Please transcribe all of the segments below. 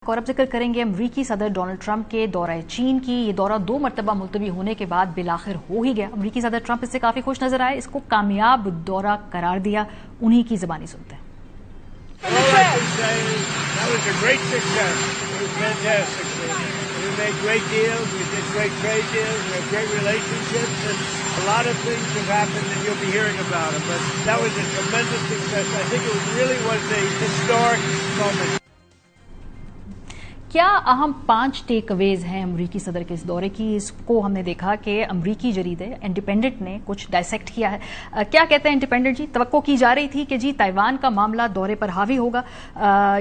और अब जिक्र करेंगे अमरीकी सदर डोनाल्ड ट्रंप के दौरा चीन की। ये दौरा 2 मरतबा मुलतवी होने के बाद बिलाखिर हो ही गया। अमरीकी सदर ट्रंप इससे काफी खुश नजर आए, इसको कामयाब दौरा करार दिया। उन्हीं की जुबानी सुनते हैं। क्या अहम 5 टेक अवेज हैं अमरीकी सदर के इस दौरे की? इसको हमने देखा कि अमरीकी जरीदे इंडिपेंडेंट ने कुछ डायसेक्ट किया है। क्या कहते हैं इंडिपेंडेंट जी? तवक्को की जा रही थी कि जी ताइवान का मामला दौरे पर हावी होगा।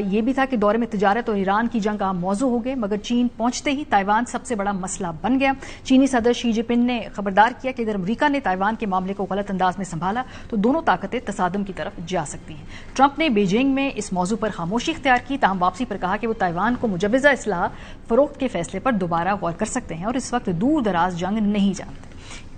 ये भी था कि दौरे में तिजारत और ईरान की जंग अहम मौजू हो गए, मगर चीन पहुंचते ही ताइवान सबसे बड़ा मसला बन गया। चीनी सदर शी जिनपिंग ने खबरदार किया कि अगर अमरीका ने ताइवान के मामले को गलत अंदाज में संभाला तो दोनों ताकतें तसादम की तरफ जा सकती हैं। ट्रंप ने बीजिंग में इस मौजू पर खामोशी इख्तियार की, ताहम वापसी पर कहा कि वो ताइवान को मुजव्वजा इस्लाह फरोख्त के फैसले पर दोबारा गौर कर सकते हैं और इस वक्त दूर दराज जंग नहीं जानते।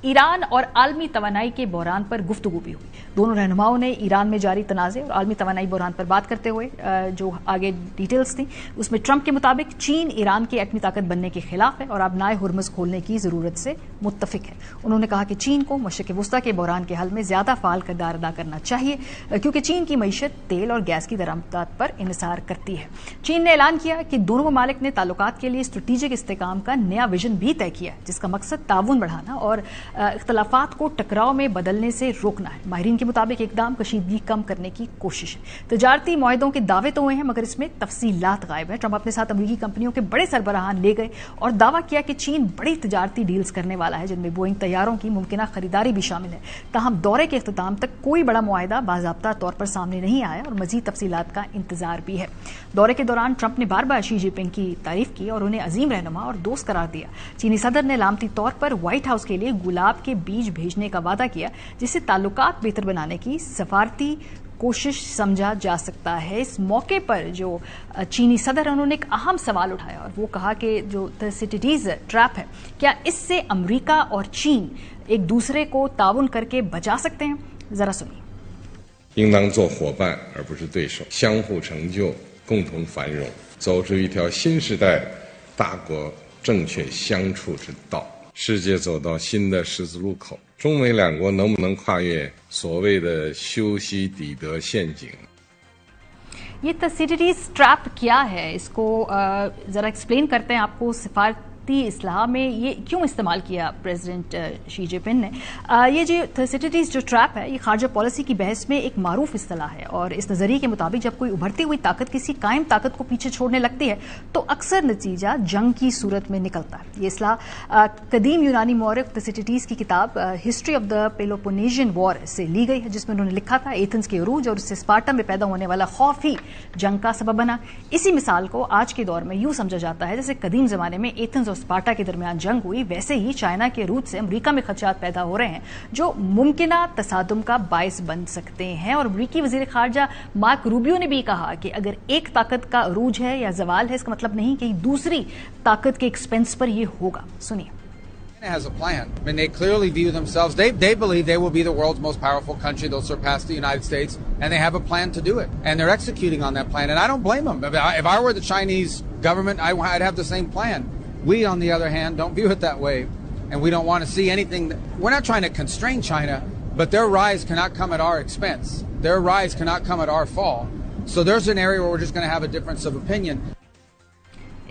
ईरान और आलमी तवानाई के बहरान पर गुफ्तगू भी हुई। दोनों रहनुमाओं ने ईरान में जारी तनाज़े और आलमी तवानाई बहरान पर बात करते हुए जो आगे डिटेल्स थी उसमें ट्रंप के मुताबिक चीन ईरान की एटमी ताकत बनने के खिलाफ है और अब नाए हुर्मुज़ खोलने की जरूरत से मुत्तफिक है। उन्होंने कहा कि चीन को मशरिक़ वुस्ता के बहरान के हल में ज्यादा फाल किरदार अदा करना चाहिए, क्योंकि चीन की मईशत तेल और गैस की दरामदात पर इन्हिसार करती है। चीन ने ऐलान किया कि दोनों ममालिक ने ताल्लुकात के लिए स्ट्रेटेजिक इस्तेकाम का नया विजन भी तय किया, जिसका मकसद ताउन बढ़ाना और इख्तलाफात को टकराव में बदलने से रोकना है। माहिरीन के मुताबिक इकदाम कशीदगी कम करने की कोशिश है। तजारती मुआहदों के दावे तो हुए हैं, मगर इसमें तफसीलात गायब है। ट्रंप अपने साथ अमरीकी कंपनियों के बड़े सरबराहान ले गए और दावा किया कि चीन बड़ी तजारती डील्स करने वाला है, जिनमें बोइंग तैयारों की मुमकिन खरीदारी भी शामिल है। ताहम दौरे के इख्तिताम तक कोई बड़ा मुआहदा बाज़ाब्ता तौर पर सामने नहीं आया और मजीद तफसीलात का इंतजार भी है। दौरे के दौरान ट्रंप ने बार बार शी जिनपिंग की तारीफ की और उन्हें अजीम रहनुमा और दोस्त करार दिया। चीनी सदर ने लामती तौर पर व्हाइट हाउस के लिए गुलाब के बीज भेजने का वादा किया, जिससे ताल्लुकात बेहतर बनाने की सफारती कोशिश समझा जा सकता है। इस मौके पर जो चीनी सदर है उन्होंने एक अहम सवाल उठाया और वो कहा कि जो थसिटिडीज ट्रैप है, क्या इससे अमरीका और चीन एक दूसरे को ताउन करके बचा सकते हैं? जरा सुनिए। 应当做伙伴而不是对手，相互成就，共同繁荣，走出一条新时代大国正确相处之道。世界走到新的十字路口，中美两国能不能跨越所谓的修昔底德陷阱？ ये थसिटिडीज ट्रैप क्या है, इसको जरा एक्सप्लेन करते हैं आपको। सिफारती इस्लाह में ये क्यों इस्तेमाल किया प्रेसिडेंट शी जिनपिंग ने? ये जो थसिटिडीज जो ट्रैप है, ये खारजा पॉलिसी की बहस में एक मारूफ इस्तेलाह है और इस नजरिए के मुताबिक जब कोई उभरती हुई ताकत किसी कायम ताकत को पीछे छोड़ने लगती है तो अक्सर नतीजा जंग की सूरत में निकलता है। ये इस्लाह कदीम यूनानी मौरख थसिटिडीज की किताब history of the Peloponnesian war से ली गई है, जिसमें उन्होंने लिखा था एथेंस के अरूज और उससे स्पार्टा में पैदा होने वाला खौफ ही जंग का सबब बना। इसी मिसाल को आज के दौर में यूं समझा जाता है जैसे कदीम जमाने में एथेंस और स्पार्टा के दरमियान जंग हुई, वैसे ही चाइना के रूट से अमेरिका में खदशात पैदा हो रहे हैं जो मुमकिना तसादुम का बायस बन सकते हैं। और अमेरिकी वजीर खारजा मार्क रूबियो ने भी कहा कि अगर एक ताकत का अरूज है या जवाल है, इसका मतलब नहीं कि दूसरी ताकत के एक्सपेंस पर यह होगा। सुनिए। Has a plan. I mean, they clearly view themselves. They believe they will be the world's most powerful country. They'll surpass the United States, and they have a plan to do it. And they're executing on that plan. And I don't blame them. If I were the Chinese government, I'd have the same plan. We, on the other hand, don't view it that way, and we don't want to see anything. We're not trying to constrain China, but their rise cannot come at our expense. Their rise cannot come at our fall. So there's an area where we're just going to have a difference of opinion.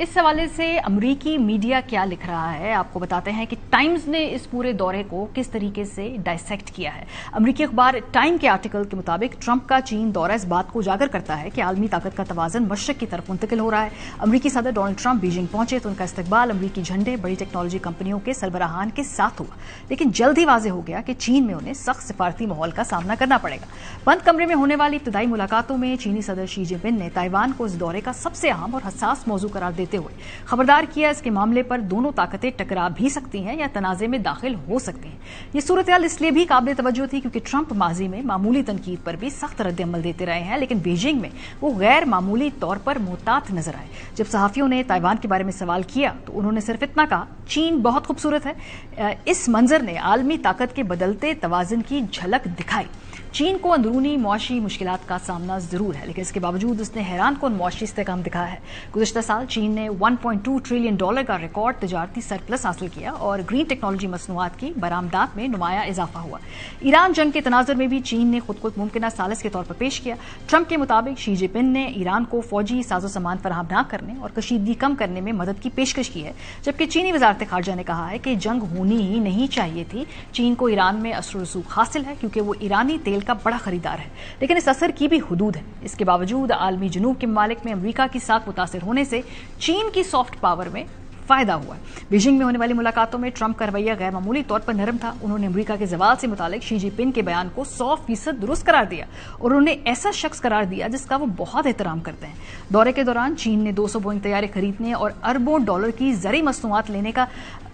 इस हवाले से अमरीकी media क्या लिख रहा है आपको बताते हैं कि टाइम्स ने इस पूरे दौरे को किस तरीके से डायसेक्ट किया है। अमरीकी अखबार टाइम के आर्टिकल के मुताबिक ट्रंप का चीन दौरा इस बात को उजागर करता है कि आलमी ताकत का तवाज़न मशरक की तरफ मुंतकिल हो रहा है। अमरीकी सदर डोनाल्ड ट्रंप बीजिंग पहुंचे तो उनका इस्तकबाल अमरीकी झंडे, बड़ी टेक्नोलॉजी कंपनियों के सरबराहान के साथ हुआ, लेकिन जल्द ही वाज़ेह हो गया कि चीन में उन्हें सख्त सिफारती माहौल का सामना करना पड़ेगा। बंद कमरे में होने वाली इब्तदाई मुलाकातों में चीनी सदर शी जिनपिंग ने ताइवान को इस दौरे का सबसे अहम और हसास मौजू करार देते हुए खबरदार किया, इसके मामले पर दोनों ताकतें टकरा भी सकती हैं या तनाज़े में दाखिल हो सकती हैं। ये सूरत-ए-हाल इसलिए भी काबिल तवज्जो थी क्योंकि ट्रंप माजी में मामूली तनकीद पर भी सख्त रद्द-ए-अमल देते रहे हैं, लेकिन बीजिंग में वो गैर मामूली तौर पर मोहतात नजर आए। जब सहाफियों ने ताइवान के बारे में सवाल किया तो उन्होंने सिर्फ इतना कहा, चीन बहुत खूबसूरत है। इस मंजर ने आलमी ताकत के बदलते तवाज़ुन की झलक दिखाई। चीन को अंदरूनी मुआशी मुश्किलात का सामना जरूर है, लेकिन इसके बावजूद उसने हैरानकुन मुआशी इस्तेहकाम दिखाया है। गुज़िश्ता साल चीन ने $1.2 ट्रिलियन का रिकॉर्ड तजारती सरप्लस हासिल किया और ग्रीन टेक्नोलॉजी मसनूआत की बरामदात में नुमाया इजाफा हुआ। ईरान जंग के तनाजुर में भी चीन ने खुद को एक मुमकिन सालिस के तौर पर पेश किया। ट्रंप के मुताबिक शी जिनपिंग ने ईरान को फौजी साजो सामान फराहम न करने और कशीदगी कम करने में मदद की पेशकश की है, जबकि चीनी वजारत खारजा ने कहा है कि जंग होनी ही नहीं चाहिए थी। चीन को ईरान में असर रसूख हासिल है क्योंकि वो ईरानी तेल का बड़ा खरीदार है, लेकिन इस असर की भी हुदूद है। इसके बावजूद आलमी जनूब के ममालिक में अमरीका के साथ मुतासिर होने से चीन की सॉफ्ट पावर में फायदा हुआ। बीजिंग में होने वाली मुलाकातों में ट्रंप का रवैया गैर मामूली तौर पर नरम था। उन्होंने अमेरिका के जवाल से मुतालिक शी जिनपिंग के बयान को 100% दुरुस्त करार दिया और उन्होंने ऐसा शख्स करार दिया जिसका वो बहुत एहतराम करते हैं। दौरे के दौरान चीन ने 200 बोइंग तैयारे खरीदने और अरबों डॉलर की ज़री मसनूआत लेने का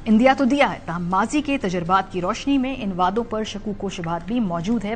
इंदिया तो दिया है, ताहम माजी के तजर्बात की रोशनी में इन वादों पर शकूक व शुबहात भी मौजूद है।